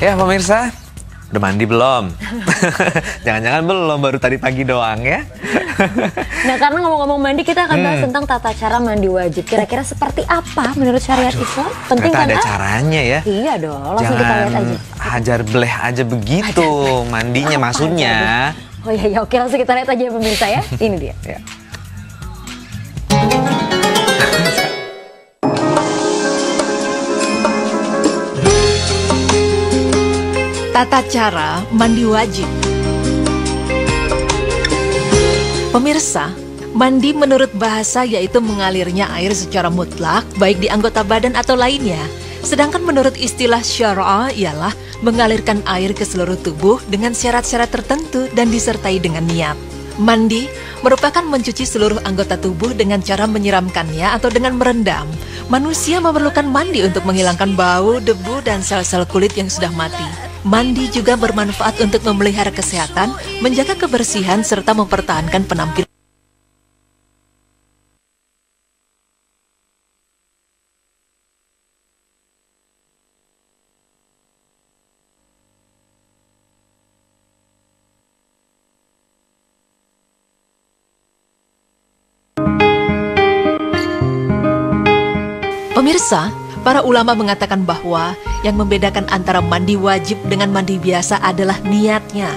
Ya pemirsa, udah mandi belum? Jangan-jangan belum, baru tadi pagi doang ya. Nah, karena ngomong-ngomong mandi, kita akan bahas tentang tata cara mandi wajib. Kira-kira seperti apa menurut syariat Islam? Penting kan? Ada caranya ya. Iya dong, langsung kita lihat aja. Hajar bleh aja begitu mandinya maksudnya. Oh iya, oke, langsung kita lihat aja ya pemirsa ya. Ini dia. Ya. Tata cara mandi wajib. Pemirsa, mandi menurut bahasa yaitu mengalirnya air secara mutlak, baik di anggota badan atau lainnya. Sedangkan menurut istilah syara' ialah mengalirkan air ke seluruh tubuh dengan syarat-syarat tertentu dan disertai dengan niat. Mandi merupakan mencuci seluruh anggota tubuh dengan cara menyiramkannya atau dengan merendam. Manusia memerlukan mandi untuk menghilangkan bau, debu, dan sel-sel kulit yang sudah mati. Mandi juga bermanfaat untuk memelihara kesehatan, menjaga kebersihan, serta mempertahankan penampilan. Pemirsa, para ulama mengatakan bahwa yang membedakan antara mandi wajib dengan mandi biasa adalah niatnya.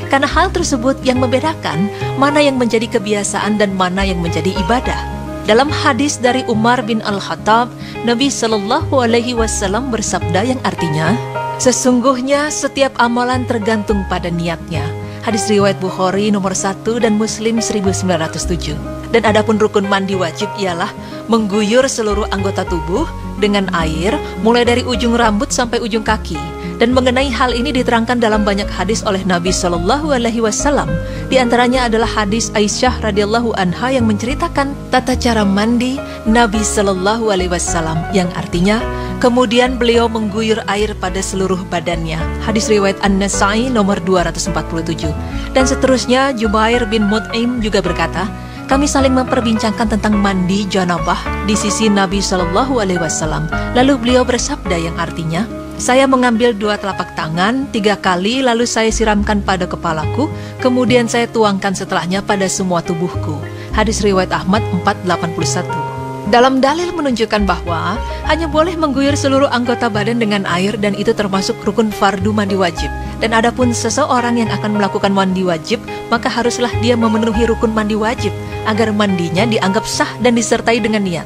Karena hal tersebut yang membedakan mana yang menjadi kebiasaan dan mana yang menjadi ibadah. Dalam hadis dari Umar bin Al-Khattab, Nabi Shallallahu Alaihi Wasallam bersabda yang artinya, sesungguhnya setiap amalan tergantung pada niatnya. Hadis riwayat Bukhari nomor 1 dan Muslim 1907. Dan adapun rukun mandi wajib ialah mengguyur seluruh anggota tubuh dengan air mulai dari ujung rambut sampai ujung kaki. Dan mengenai hal ini diterangkan dalam banyak hadis oleh Nabi Shallallahu Alaihi Wasallam. Di antaranya adalah hadis Aisyah radhiyallahu anha yang menceritakan tata cara mandi Nabi Shallallahu Alaihi Wasallam yang artinya kemudian beliau mengguyur air pada seluruh badannya. Hadis riwayat An-Nasai nomor 247. Dan seterusnya Jubair bin Mut'im juga berkata, kami saling memperbincangkan tentang mandi janabah di sisi Nabi Shallallahu Alaihi Wasallam. Lalu beliau bersabda yang artinya, saya mengambil 2 telapak tangan 3 kali, lalu saya siramkan pada kepalaku, kemudian saya tuangkan setelahnya pada semua tubuhku. Hadis riwayat Ahmad 481. Dalam dalil menunjukkan bahwa hanya boleh mengguyur seluruh anggota badan dengan air dan itu termasuk rukun fardu mandi wajib. Dan adapun seseorang yang akan melakukan mandi wajib, maka haruslah dia memenuhi rukun mandi wajib agar mandinya dianggap sah dan disertai dengan niat.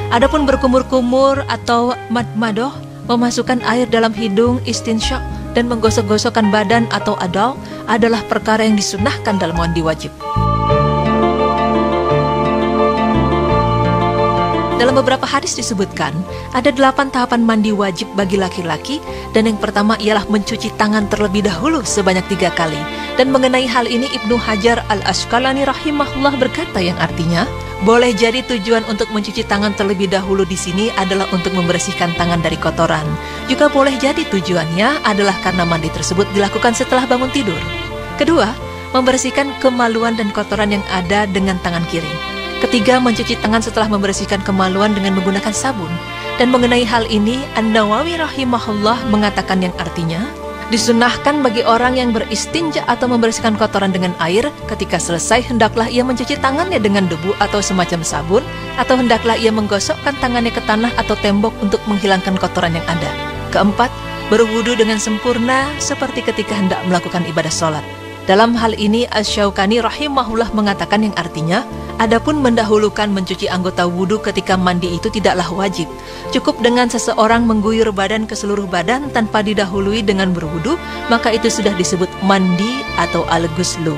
Adapun berkumur-kumur atau madmadoh, memasukkan air dalam hidung, istinsyak, dan menggosok-gosokkan badan atau adal adalah perkara yang disunnahkan dalam mandi wajib. Dalam beberapa hadis disebutkan, ada 8 tahapan mandi wajib bagi laki-laki, dan yang pertama ialah mencuci tangan terlebih dahulu sebanyak 3 kali. Dan mengenai hal ini Ibnu Hajar Al-Asqalani rahimahullah berkata yang artinya, boleh jadi tujuan untuk mencuci tangan terlebih dahulu di sini adalah untuk membersihkan tangan dari kotoran. Juga boleh jadi tujuannya adalah karena mandi tersebut dilakukan setelah bangun tidur. Kedua, membersihkan kemaluan dan kotoran yang ada dengan tangan kiri. Ketiga, mencuci tangan setelah membersihkan kemaluan dengan menggunakan sabun. Dan mengenai hal ini, An-Nawawi rahimahullah mengatakan yang artinya, disunahkan bagi orang yang beristinja atau membersihkan kotoran dengan air, ketika selesai hendaklah ia mencuci tangannya dengan debu atau semacam sabun, atau hendaklah ia menggosokkan tangannya ke tanah atau tembok untuk menghilangkan kotoran yang ada. Keempat, berwudu dengan sempurna seperti ketika hendak melakukan ibadah sholat. Dalam hal ini Asy-Syaukani rahimahullah mengatakan yang artinya, adapun mendahulukan mencuci anggota wudu ketika mandi itu tidaklah wajib. Cukup dengan seseorang mengguyur badan ke seluruh badan tanpa didahului dengan berwudu, maka itu sudah disebut mandi atau al-ghuslu.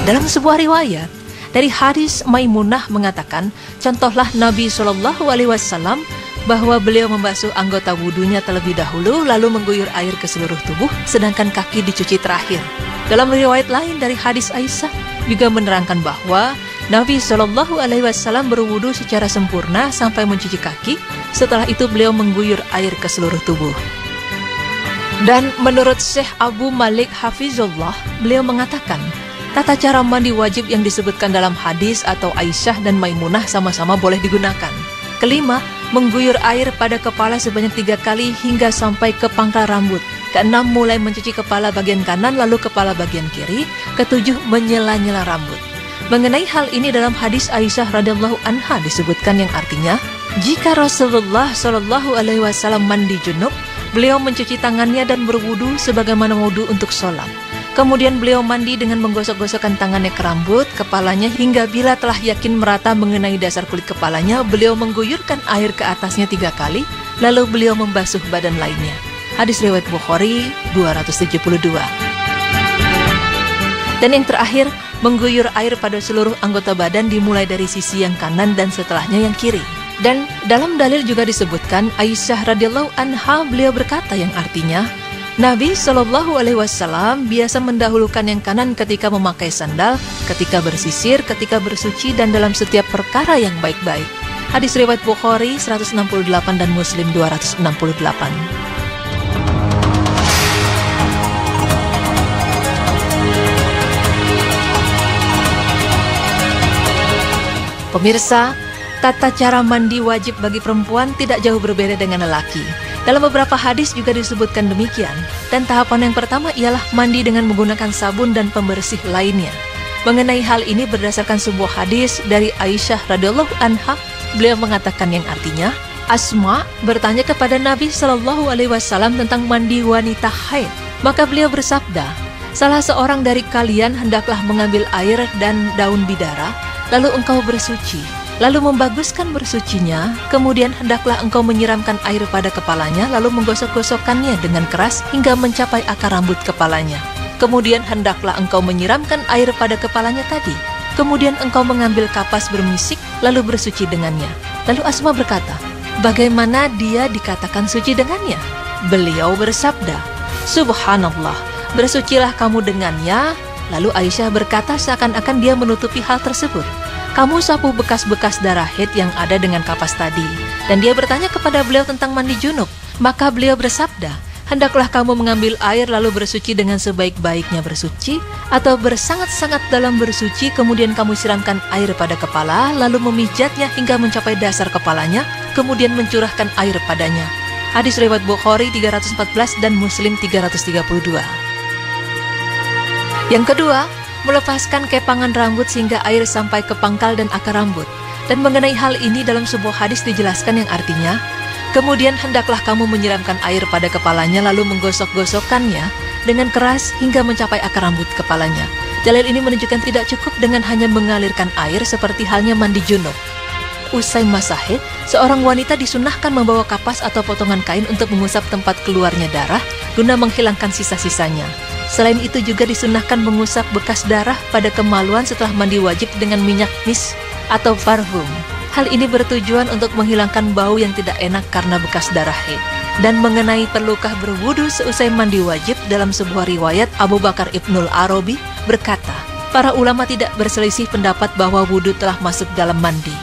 Dalam sebuah riwayat dari hadis Maimunah mengatakan, contohlah Nabi Shallallahu Alaihi Wasallam bahwa beliau membasuh anggota wudunya terlebih dahulu, lalu mengguyur air ke seluruh tubuh, sedangkan kaki dicuci terakhir. Dalam riwayat lain dari hadis Aisyah juga menerangkan bahwa Nabi Shallallahu Alaihi Wasallam berwudu secara sempurna sampai mencuci kaki. Setelah itu beliau mengguyur air ke seluruh tubuh. Dan menurut Syekh Abu Malik Hafizullah, beliau mengatakan, tata cara mandi wajib yang disebutkan dalam hadis atau Aisyah dan Maimunah sama-sama boleh digunakan. Kelima, mengguyur air pada kepala sebanyak 3 kali hingga sampai ke pangkal rambut. Keenam, mulai mencuci kepala bagian kanan lalu kepala bagian kiri. Ketujuh, menyela-nyela rambut. Mengenai hal ini dalam hadis Aisyah radhiyallahu anha disebutkan yang artinya, jika Rasulullah Shallallahu alaihi wasallam mandi junub, beliau mencuci tangannya dan berwudu sebagaimana wudu untuk sholat. Kemudian beliau mandi dengan menggosok-gosokkan tangannya ke rambut, kepalanya, hingga bila telah yakin merata mengenai dasar kulit kepalanya, beliau mengguyurkan air ke atasnya 3 kali, lalu beliau membasuh badan lainnya. Hadis riwayat Bukhari 272. Dan yang terakhir, mengguyur air pada seluruh anggota badan dimulai dari sisi yang kanan dan setelahnya yang kiri. Dan dalam dalil juga disebutkan Aisyah radhiyallahu anha beliau berkata yang artinya, Nabi Shallallahu alaihi wasallam biasa mendahulukan yang kanan ketika memakai sandal, ketika bersisir, ketika bersuci, dan dalam setiap perkara yang baik-baik. Hadis riwayat Bukhari 168 dan Muslim 268. Pemirsa, tata cara mandi wajib bagi perempuan tidak jauh berbeda dengan lelaki. Dalam beberapa hadis juga disebutkan demikian. Dan tahapan yang pertama ialah mandi dengan menggunakan sabun dan pembersih lainnya. Mengenai hal ini berdasarkan sebuah hadis dari Aisyah radhiyallahu anha, beliau mengatakan yang artinya, Asma bertanya kepada Nabi Shallallahu alaihi wasallam tentang mandi wanita haid. Maka beliau bersabda, salah seorang dari kalian hendaklah mengambil air dan daun bidara, lalu engkau bersuci, lalu membaguskan bersucinya, kemudian hendaklah engkau menyiramkan air pada kepalanya, lalu menggosok-gosokkannya dengan keras hingga mencapai akar rambut kepalanya. Kemudian hendaklah engkau menyiramkan air pada kepalanya tadi. Kemudian engkau mengambil kapas bermisik, lalu bersuci dengannya. Lalu Asma berkata, bagaimana dia dikatakan suci dengannya? Beliau bersabda, Subhanallah, bersucilah kamu dengannya. Lalu Aisyah berkata seakan-akan dia menutupi hal tersebut, kamu sapu bekas-bekas darah haid yang ada dengan kapas tadi. Dan dia bertanya kepada beliau tentang mandi junub. Maka beliau bersabda, hendaklah kamu mengambil air lalu bersuci dengan sebaik-baiknya bersuci, atau bersangat-sangat dalam bersuci, kemudian kamu siramkan air pada kepala, lalu memijatnya hingga mencapai dasar kepalanya, kemudian mencurahkan air padanya. Hadis riwayat Bukhari 314 dan Muslim 332. Yang kedua, melepaskan kepangan rambut sehingga air sampai ke pangkal dan akar rambut. Dan mengenai hal ini dalam sebuah hadis dijelaskan yang artinya, kemudian hendaklah kamu menyiramkan air pada kepalanya lalu menggosok-gosokkannya dengan keras hingga mencapai akar rambut kepalanya. Dalil ini menunjukkan tidak cukup dengan hanya mengalirkan air seperti halnya mandi junub. Usai masa haid, seorang wanita disunahkan membawa kapas atau potongan kain untuk mengusap tempat keluarnya darah guna menghilangkan sisa-sisanya. Selain itu juga disunahkan mengusap bekas darah pada kemaluan setelah mandi wajib dengan minyak mis atau parfum. Hal ini bertujuan untuk menghilangkan bau yang tidak enak karena bekas darah haid. Dan mengenai perlukah berwudu seusai mandi wajib, dalam sebuah riwayat Abu Bakar Ibnul Arabi berkata, para ulama tidak berselisih pendapat bahwa wudu telah masuk dalam mandi.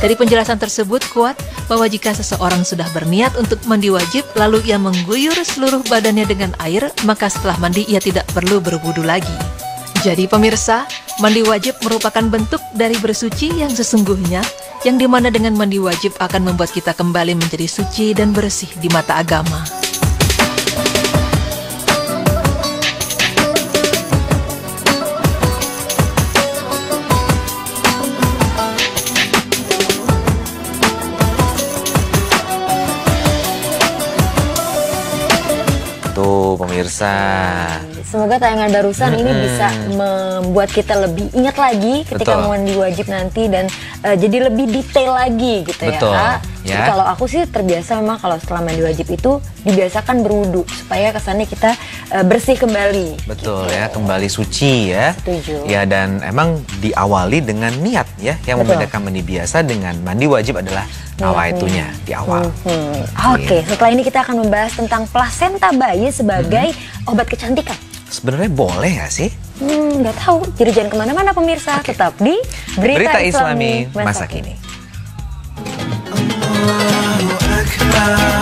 Dari penjelasan tersebut kuat bahwa jika seseorang sudah berniat untuk mandi wajib lalu ia mengguyur seluruh badannya dengan air, maka setelah mandi ia tidak perlu berwudu lagi. Jadi pemirsa, mandi wajib merupakan bentuk dari bersuci yang sesungguhnya, yang dimana dengan mandi wajib akan membuat kita kembali menjadi suci dan bersih di mata agama. Tuh pemirsa, semoga tayangan barusan ini bisa membuat kita lebih ingat lagi ketika Betul. mandi wajib nanti dan jadi lebih detail lagi gitu. Betul, ya. ya. Jadi kalau aku sih terbiasa memang kalau setelah mandi wajib itu dibiasakan berwudu supaya kesannya kita bersih kembali. Betul ya, kembali suci ya. Setuju. Ya, dan emang diawali dengan niat ya, yang Betul. membedakan mandi biasa dengan mandi wajib adalah nawaitunya di awal. Oke, setelah ini kita akan membahas tentang plasenta bayi sebagai obat kecantikan. Sebenarnya boleh nggak sih? Nggak tahu. Jadi jangan kemana-mana pemirsa, tetap di Berita Islami Islami masa kini. Allahu Akbar.